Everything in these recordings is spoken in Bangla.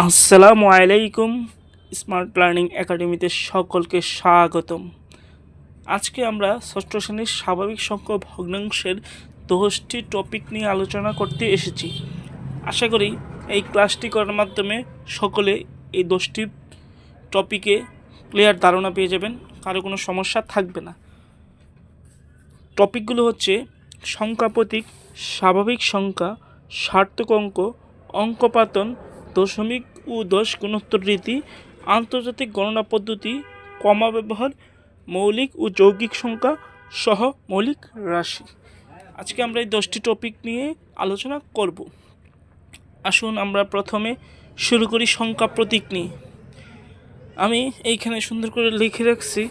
আসসালামু আলাইকুম। স্মার্ট লার্নিং একাডেমিতে সকলকে স্বাগতম। আজকে আমরা ষষ্ঠ শ্রেণীর স্বাভাবিক সংখ্যা ভগ্নাংশের 10টি টপিক নিয়ে আলোচনা করতে এসেছি। আশা করি এই ক্লাসটি করার মাধ্যমে সকলে এই 10টি টপিকে ক্লিয়ার ধারণা পেয়ে যাবেন, কারো কোনো সমস্যা থাকবে না। টপিকগুলো হচ্ছে সংখ্যা প্রতীক, স্বাভাবিক সংখ্যা, সার্থক অঙ্ক, অঙ্কপাতন, দশমিক ও দশ গুণোত্তর রীতি, আন্তর্জাতিক গণনা পদ্ধতি, কমা ব্যবহার, মৌলিক ও যৌগিক সংখ্যা সহ মৌলিক রাশি। আজকে আমরা এই 10টি টপিক নিয়ে আলোচনা করব। আসুন আমরা প্রথমে শুরু করি সংখ্যা প্রতীক নিয়ে। আমি এইখানে সুন্দর করে লিখে রাখছি,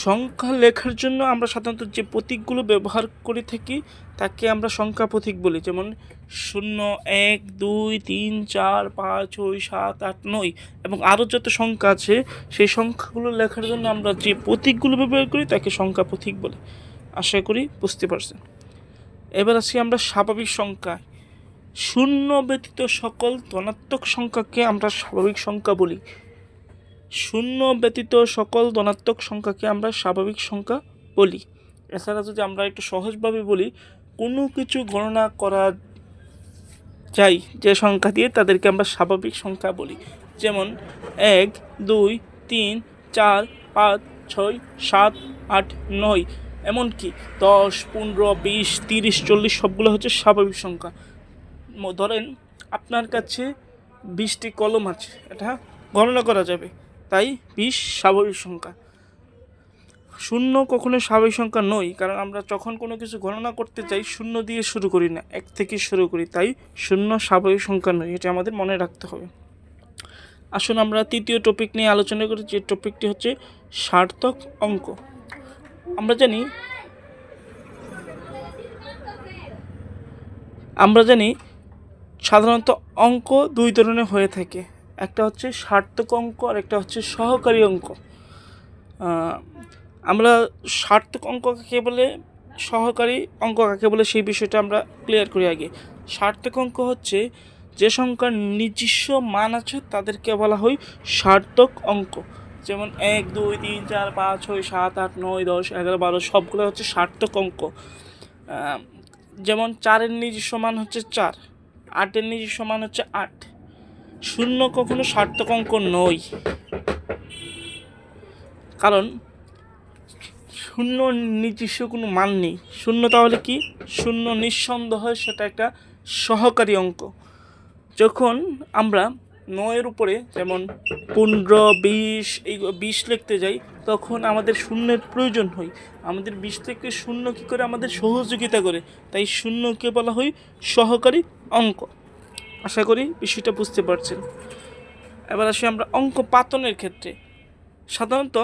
সংখ্যা লেখার জন্য আমরা সাধারণত যে প্রতীকগুলো ব্যবহার করে থাকি তাকে আমরা সংখ্যা প্রতীক বলি। যেমন 0, 1, 2, 3, 4, 5, 6, 7, 8, 9 এবং আরও যত সংখ্যা আছে সেই সংখ্যাগুলো লেখার জন্য আমরা যে প্রতীকগুলো ব্যবহার করি তাকে সংখ্যা প্রতীক বলে। আশা করি বুঝতে পারছেন। এবার আসি আমরা স্বাভাবিক সংখ্যা। 0 ব্যতীত সকল ধনাত্মক সংখ্যাকে আমরা স্বাভাবিক সংখ্যা বলি। 0 ব্যতীত সকল ধনাত্মক সংখ্যাকে আমরা স্বাভাবিক সংখ্যা বলি। এছাড়া যদি আমরা একটু সহজভাবে বলি, কোনো কিছু গণনা করা যায় যে সংখ্যা দিয়ে তাদেরকে আমরা স্বাভাবিক সংখ্যা বলি। যেমন 1, 2, 3, 4, 5, 6, 7, 8, 9 এমনকি 10, 15, 20, 30, 40 সবগুলো হচ্ছে স্বাভাবিক সংখ্যা। ধরেন আপনার কাছে 20টি কলম আছে, এটা গণনা করা যাবে, তাই 20 স্বাভাবিক সংখ্যা। 0 কখনো স্বাভাবিক সংখ্যা নয়, কারণ আমরা যখন কোনো কিছু গণনা করতে চাই 0 দিয়ে শুরু করি না, 1 থেকে শুরু করি, তাই 0 স্বাভাবিক সংখ্যা নয়, এটা আমাদের মনে রাখতে হবে। আসুন আমরা তৃতীয় টপিক নিয়ে আলোচনা করি, যে টপিকটি হচ্ছে সার্থক অঙ্ক। আমরা জানি সাধারণত অঙ্ক দুই ধরনের হয়ে থাকে, একটা হচ্ছে সার্থক অঙ্ক আর একটা হচ্ছে সহকারী অঙ্ক। আমরা সার্থক অঙ্ক কাকে বলে, সহকারী অঙ্ক কাকে বলে সেই বিষয়টা আমরা ক্লিয়ার করি আগে। সার্থক অঙ্ক হচ্ছে যে সংখ্যার নিজস্ব মান আছে তাদেরকে বলা হয় সার্থক অঙ্ক। যেমন 1, 2, 3, 4, 5, 6, 7, 8, 9, 10, 11, 12 সবগুলো হচ্ছে সার্থক অঙ্ক। যেমন 4-এর নিজস্ব মান হচ্ছে 4, 8-এর নিজস্ব মান হচ্ছে 8। 0 কখনো সার্থক অঙ্ক নয়, কারণ 0 নিজস্ব কোনো মান নেই। 0 তাহলে কি? 0 নিঃসন্দেহ সেটা একটা সহকারী অঙ্ক। যখন আমরা 9-এর উপরে যেমন 15, 20 এই 20 লিখতে যাই, তখন আমাদের শূন্যের প্রয়োজন হয়। আমাদের 20 থেকে 0 কী করে আমাদের সহযোগিতা করে, তাই 0কে বলা হয় সহকারী অঙ্ক। আশা করি বিষয়টা বুঝতে পারছেন। এবার আসি আমরা অঙ্ক পাতনের ক্ষেত্রে। সাধারণত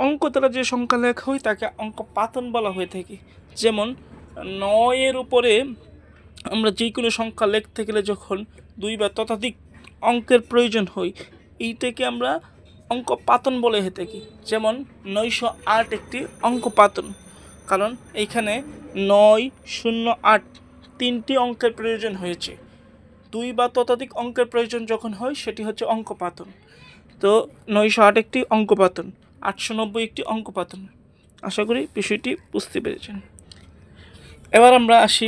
অঙ্ক দ্বারা যে সংখ্যা লেখা হয় তাকে অঙ্ক পাতন বলা হয়ে থাকে। যেমন 9-এর উপরে আমরা যে কোনো সংখ্যা লিখতে গেলে যখন 2 বা ততোধিক অঙ্কের প্রয়োজন হয়, এইটাকে আমরা অঙ্ক পাতন বলে হয়ে থাকি। যেমন 908 একটি অঙ্ক পাতন, কারণ এইখানে 9, 0, 8 তিনটি অঙ্কের প্রয়োজন হয়েছে। 2 বা ততোধিক অঙ্কের প্রয়োজন যখন হয় সেটি হচ্ছে অঙ্ক পাতন। তো 908 একটি অঙ্কপাতন, 890 একটি অঙ্কপাতন। আশা করি বিষয়টি বুঝতে পেরেছেন। এবার আমরা আসি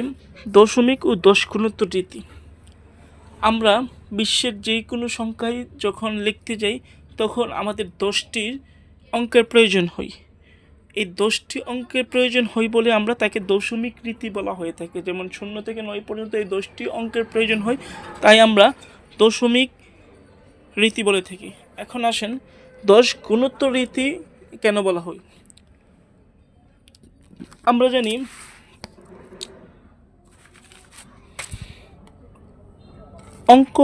দশমিক ও দশ গুণোত্তর রীতি। আমরা বিশ্বের যে কোনো সংখ্যায় যখন লিখতে যাই তখন আমাদের 10টি অঙ্কের প্রয়োজন হয়। এই 10টি অঙ্কের প্রয়োজন হয় বলে আমরা তাকে দশমিক রীতি বলা হয়ে থাকে। যেমন 0 থেকে 9 পর্যন্ত এই 10টি অঙ্কের প্রয়োজন হয়, তাই আমরা দশমিক রীতি বলে থাকি। এখন আসেন 10 গুণোত্তর রীতি কেন বলা হয়। আমরা জানি অঙ্ক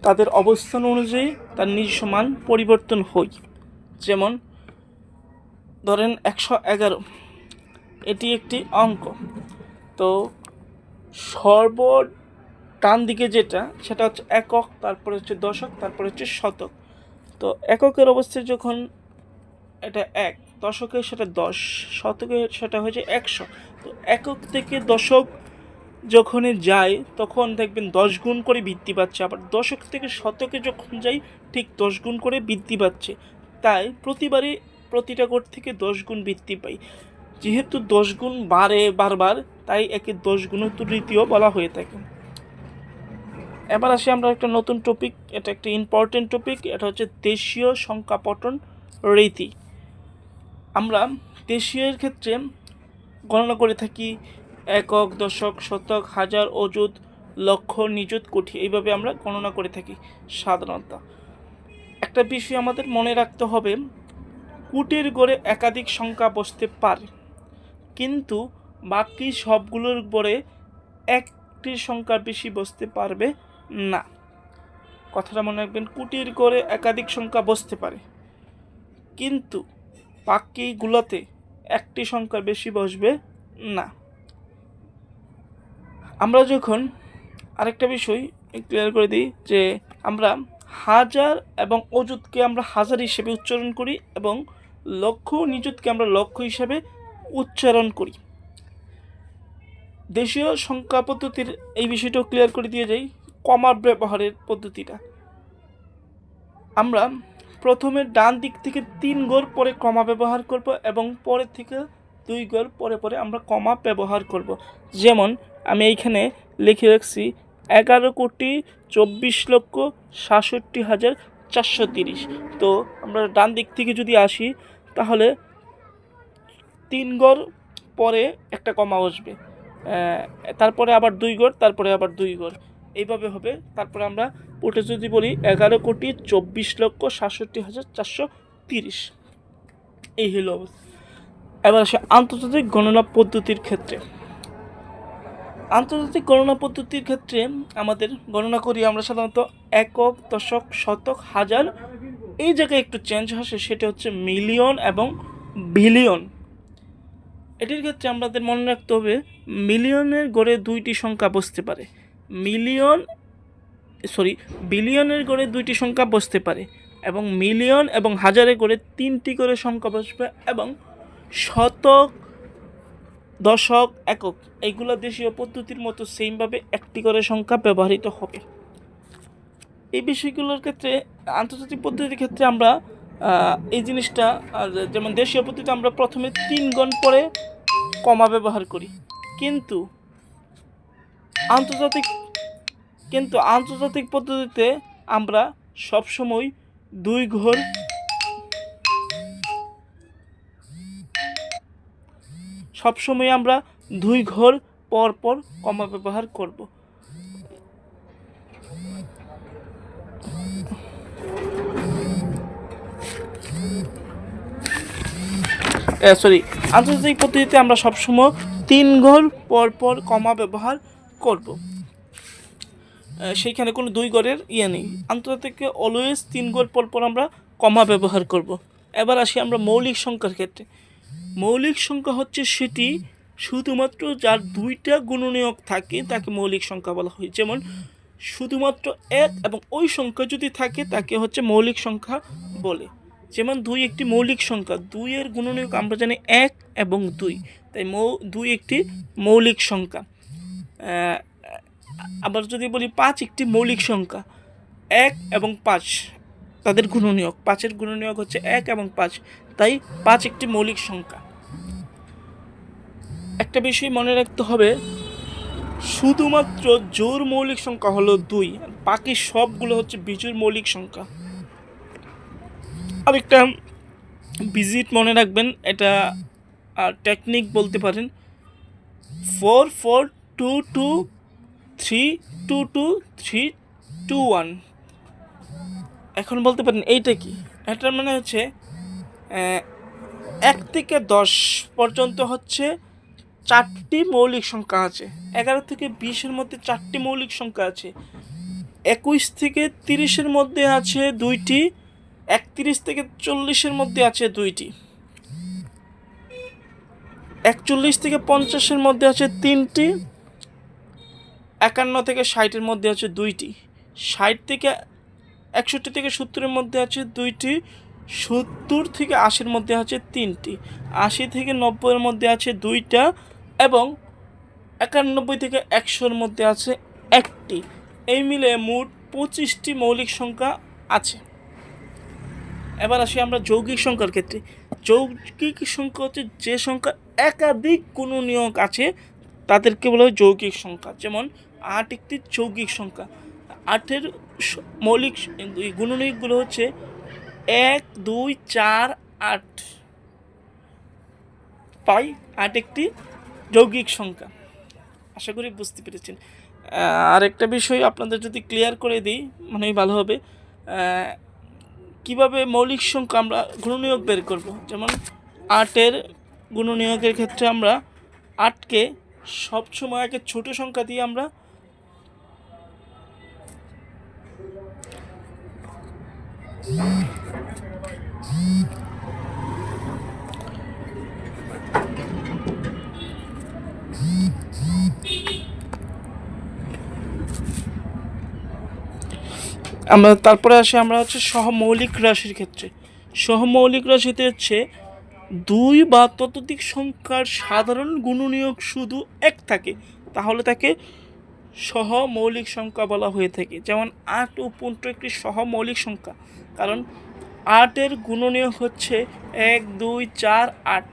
তাদের অবস্থান অনুযায়ী তার নিজস্ব মান পরিবর্তন হয়। যেমন ধরেন 111, এটি একটি অঙ্ক। তো সর্ব ডান দিকে যেটা সেটা হচ্ছে একক, তারপরে হচ্ছে দশক, তারপরে হচ্ছে শতক। তো এককের অবস্থায় যখন এটা 1, দশকে সেটা 10, শতকে সেটা হয়েছে 100। তো একক থেকে দশক যখনই যায় তখন দেখবেন 10 গুণ করে বৃদ্ধি পাচ্ছে, আবার দশক থেকে শতকে যখন যাই ঠিক 10 গুণ করে বৃদ্ধি পাচ্ছে। তাই প্রতিবারই প্রতিটা গড় থেকে 10 গুণ বৃদ্ধি পাই। যেহেতু 10 গুণ বাড়ে বারবার, তাই একে 10 গুণোত্তর রীতিও বলা হয়ে থাকে। এবার আসি আমরা একটা নতুন টপিক, এটা একটা ইম্পর্টেন্ট টপিক, এটা হচ্ছে দেশীয় সংখ্যাপটন রীতি। আমরা দেশীয়ের ক্ষেত্রে গণনা করে থাকি একক, দশক, শতক, হাজার, অযুত, লক্ষ, নিযুত, কোটি, এইভাবে আমরা গণনা করে থাকি সাধারণত। একটা বিষয় আমাদের মনে রাখতে হবে, কোটির গড়ে একাধিক সংখ্যা বসতে পারে, কিন্তু বাকি সবগুলোর গড়ে একটি সংখ্যার বেশি বসতে পারবে না। কথাটা মনে রাখবেন, কোটির গড়ে একাধিক সংখ্যা বসতে পারে, কিন্তু বাকিগুলোতে একটি সংখ্যার বেশি বসবে না। আমরা যখন আরেকটা বিষয় ক্লিয়ার করে দিই যে আমরা হাজার এবং অযুতকে আমরা হাজার হিসেবে উচ্চারণ করি এবং লক্ষ নিযুতকে আমরা লক্ষ হিসেবে উচ্চারণ করি। দেশীয় সংখ্যা পদ্ধতির এই বিষয়টাও ক্লিয়ার করে দিয়ে যাই, কমা ব্যবহারের পদ্ধতিটা। আমরা প্রথমে ডান দিক থেকে 3 গড় পরে কমা ব্যবহার করব এবং পরে থেকে 2 গড় পরে পরে আমরা কমা ব্যবহার করব। যেমন আমি এইখানে লিখে রাখছি 11,24,67,430। তো আমরা ডান দিক থেকে যদি আসি তাহলে 3 গড় পরে একটা কমা বসবে, তারপরে আবার 2 গড়, তারপরে আবার 2 গড়, এইভাবে হবে। তারপরে আমরা ওটা যদি বলি 11,24,67,430, এই হলো অবস্থা। এবার আসে আন্তর্জাতিক গণনা পদ্ধতির ক্ষেত্রে। আন্তর্জাতিক গণনা পদ্ধতির ক্ষেত্রে আমাদের গণনা করি আমরা সাধারণত একক, দশক, শতক, হাজার, এই জায়গায় একটু চেঞ্জ আসে, সেটা হচ্ছে মিলিয়ন এবং বিলিয়ন। এটির ক্ষেত্রে আমাদের মনে রাখতে হবে মিলিয়নের গড়ে 2টি সংখ্যা বসতে পারে, বিলিয়নের গড়ে 2টি সংখ্যা বসতে পারে, এবং মিলিয়ন এবং হাজারের গড়ে 3টি করে সংখ্যা বসবে, এবং শতক, দশক, একক এইগুলো দেশীয় পদ্ধতির মতো সেমভাবে একটি করে সংখ্যা ব্যবহৃত হবে। এই বিষয়গুলোর ক্ষেত্রে আন্তর্জাতিক পদ্ধতির ক্ষেত্রে আমরা এই জিনিসটা, যেমন দেশীয় পদ্ধতিতে আমরা প্রথমে 3 গণ পরে কমা ব্যবহার করি, কিন্তু আন্তর্জাতিক পদ্ধতিতে আমরা সবসময় 2 ঘর পর পর কমা ব্যবহার করব। আন্তর্জাতিক পদ্ধতিতে আমরা সবসময় 3 ঘর পর পর কমা ব্যবহার করব, সেইখানে কোনো 2 ঘরের নেই। আন্তর্জাতিকে অলওয়েজ 3 ঘর পর পর আমরা কমা ব্যবহার করব। এবার আসি আমরা মৌলিক সংখ্যার ক্ষেত্রে। মৌলিক সংখ্যা হচ্ছে সেটি শুধুমাত্র যার 2টা গুণনীয়ক থাকে তাকে মৌলিক সংখ্যা বলা হয়। যেমন শুধুমাত্র 1 এবং ওই সংখ্যা যদি থাকে তাকে হচ্ছে মৌলিক সংখ্যা বলে। যেমন 2 একটি মৌলিক সংখ্যা, 2 এর গুণনীয়ক আমরা জানি 1 এবং 2, তাই 2 একটি মৌলিক সংখ্যা। আবার যদি বলি 5 একটি মৌলিক সংখ্যা, 1 এবং 5 তাদের গুণনীয়ক, 5-এর গুণনীয়ক হচ্ছে 1 এবং 5, তাই 5 একটি মৌলিক সংখ্যা। একটা বিষয় মনে রাখতে হবে, শুধুমাত্র জোড় মৌলিক সংখ্যা হলো 2, বাকি সবগুলো হচ্ছে বিজোড় মৌলিক সংখ্যা। আরেকটা ভিজিট মনে রাখবেন, এটা টেকনিক বলতে পারেন, 4 4 2 2 3 2 2 3 2 1। এখন বলতে পারেন এইটা কি? এটার মানে হচ্ছে 1 থেকে 10 পর্যন্ত হচ্ছে 4টি মৌলিক সংখ্যা আছে, 11 থেকে 20-এর মধ্যে 4টি মৌলিক সংখ্যা আছে, 21 থেকে 30-এর মধ্যে আছে 2টি, 31 থেকে 40-এর মধ্যে আছে 2টি, 41 থেকে 50-এর মধ্যে আছে 3টি, 51 থেকে 60-এর মধ্যে আছে 2টি, 60 থেকে 61 থেকে 70-এর মধ্যে আছে 2টি, 70 থেকে 80-এর মধ্যে আছে 3টি, 80 থেকে 90-এর মধ্যে আছে 2টা, এবং 91 থেকে 100-র মধ্যে আছে একটি। এই মিলে মোট 25টি মৌলিক সংখ্যা আছে। এবার আসি আমরা যৌগিক সংখ্যার ক্ষেত্রে। যৌগিক সংখ্যা হচ্ছে যে সংখ্যা একাধিক গুণনীয়ক আছে তাদেরকে বলা হয় যৌগিক সংখ্যা। যেমন 8 একটি যৌগিক সংখ্যা। 8-এর মৌলিক গুণনীয়কগুলো হচ্ছে 1, 2, 4, 8। তাই 8 একটি যৌগিক সংখ্যা। আশা করি বুঝতে পেরেছেন। আরেকটা বিষয় আপনাদের যদি ক্লিয়ার করে দিই মানে ভালো হবে। কিভাবে মৌলিক সংখ্যা আমরা গুণনীয়ক বের করব। যেমন 8-এর গুণনীয়কের ক্ষেত্রে আমরা 8কে সবসময় আগে ছোট সংখ্যা দিয়ে আমরা তারপরে আসি আমরা হচ্ছে সহমৌলিক রাশির ক্ষেত্রে। সহমৌলিক রাশিতে হচ্ছে 2 বা ততোধিক সংখ্যার সাধারণ গুণনীয়ক শুধু 1 থাকে, তাহলে তাকে সহমৌলিক সংখ্যা বলা হয়ে থাকে। যেমন 8 ও 15 একটি সহমৌলিক সংখ্যা, কারণ 8-এর গুণনীয়ক হচ্ছে 1, 2, 4, 8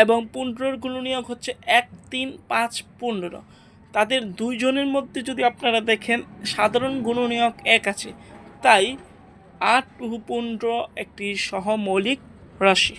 এবং 15-এর গুণনীয়ক হচ্ছে 1, 3, 5, 15। তাদের দুইজনের মধ্যে যদি আপনারা দেখেন সাধারণ গুণনীয়ক 1 আছে, তাই 8 ও 15 একটি সহমৌলিক রাশি।